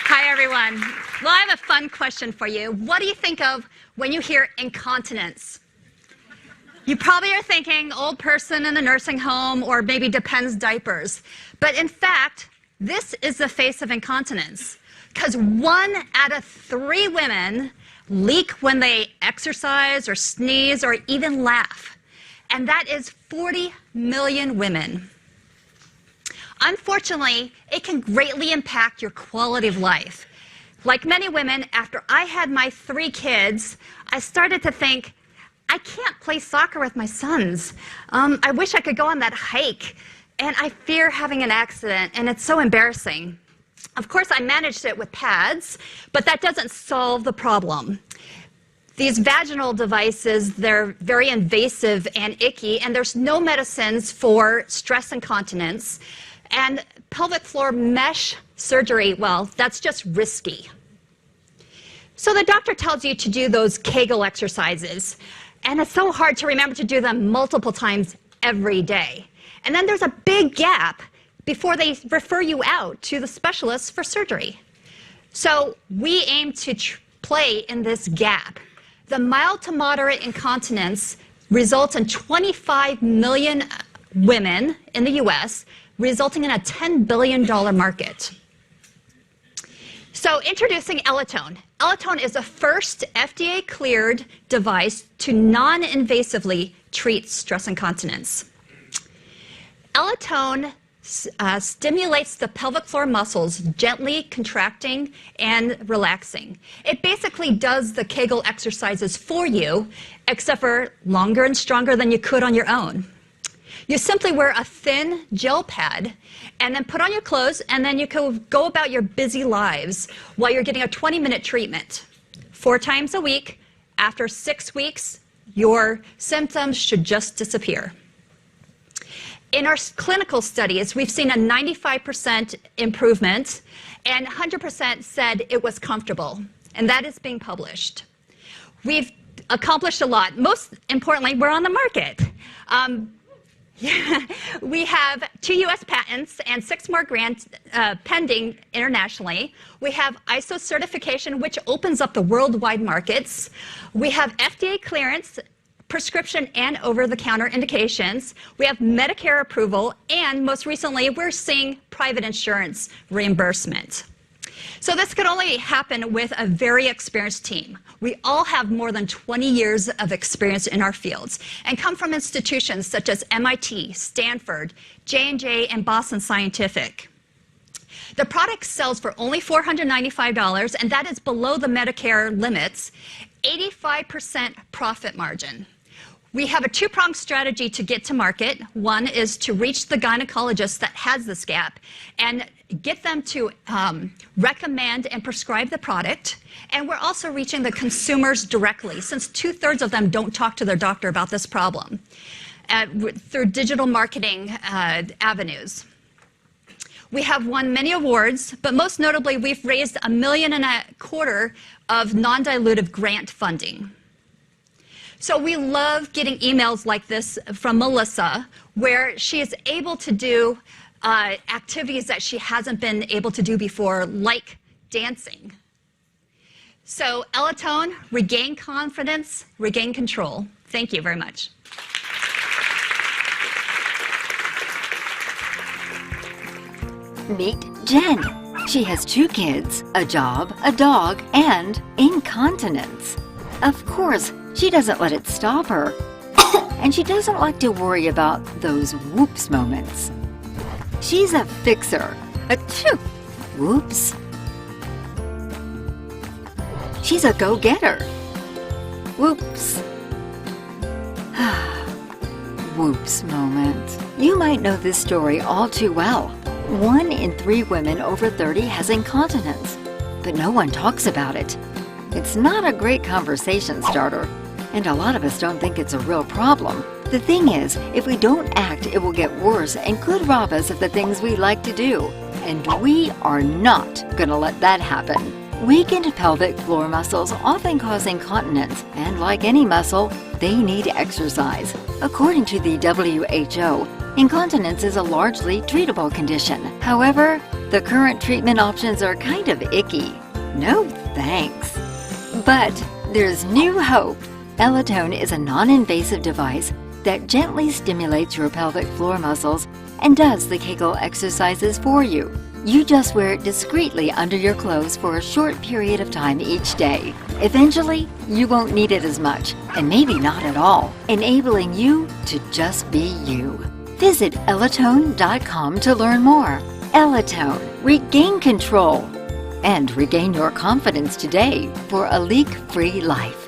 Hi, everyone. Well, I have a fun question for you. What do you think of when you hear incontinence? You probably are thinking old person in a nursing home or maybe Depends diapers. But in fact, this is the face of incontinence. Because 1 out of 3 women leak when they exercise or sneeze or even laugh. And that is 40 million women. Unfortunately, it can greatly impact your quality of life. Like many women, after I had my 3 kids, I started to think, I can't play soccer with my sons. I wish I could go on that hike. And I fear having an accident, and it's so embarrassing. Of course, I managed it with pads, but that doesn't solve the problem. These vaginal devices, they're very invasive and icky, and there's no medicines for stress incontinence. And pelvic floor mesh surgery, well, that's just risky. So the doctor tells you to do those Kegel exercises, and it's so hard to remember to do them multiple times every day. And then there's a big gap before they refer you out to the specialists for surgery. So we aim to play in this gap. The mild to moderate incontinence results in 25 million women in the US, resulting in a $10 billion market. So introducing ELITONE. ELITONE is the first FDA-cleared device to non-invasively treat stress incontinence. ELITONE stimulates the pelvic floor muscles, gently contracting and relaxing. It basically does the Kegel exercises for you, except for longer and stronger than you could on your own. You simply wear a thin gel pad and then put on your clothes, and then you can go about your busy lives while you're getting a 20-minute treatment. 4 times a week. After 6 weeks, your symptoms should just disappear. In our clinical studies, we've seen a 95% improvement, and 100% said it was comfortable, and that is being published. We've accomplished a lot. Most importantly, we're on the market. We have 2 US patents and 6 more grants pending internationally. We have ISO certification, which opens up the worldwide markets. We have FDA clearance, prescription and over-the-counter indications. We have Medicare approval, and most recently, we're seeing private insurance reimbursement. So this could only happen with a very experienced team. We all have more than 20 years of experience in our fields and come from institutions such as MIT, Stanford, J&J, and Boston Scientific. The product sells for only $495, and that is below the Medicare limits, 85% profit margin. We have a 2-pronged strategy to get to market. One is to reach the gynecologist that has this gap and get them to recommend and prescribe the product. And we're also reaching the consumers directly, since 2/3 of them don't talk to their doctor about this problem, through digital marketing avenues. We have won many awards, but most notably, we've raised $1.25 million of non-dilutive grant funding. So we love getting emails like this from Melissa, where she is able to do activities that she hasn't been able to do before, like dancing. So ELITONE, regain confidence, regain control. Thank you very much. Meet Jen. She has 2 kids, a job, a dog, and incontinence. Of course, she doesn't let it stop her. And she doesn't like to worry about those whoops moments. She's a fixer. Achoo! Whoops. She's a go-getter. Whoops. Whoops moment. You might know this story all too well. 1 in 3 women over 30 has incontinence, but no one talks about it. It's not a great conversation starter, and a lot of us don't think it's a real problem. The thing is, if we don't act, it will get worse and could rob us of the things we like to do. And we are not going to let that happen. Weakened pelvic floor muscles often cause incontinence, and like any muscle, they need exercise. According to the WHO, incontinence is a largely treatable condition. However, The current treatment options are kind of icky. No thanks. But there's new hope. ELITONE is a non-invasive device that gently stimulates your pelvic floor muscles and does the Kegel exercises for you. You just wear it discreetly under your clothes for a short period of time each day. Eventually, you won't need it as much, and maybe not at all, enabling you to just be you. Visit elitone.com to learn more. ELITONE. Regain control and regain your confidence today for a leak-free life.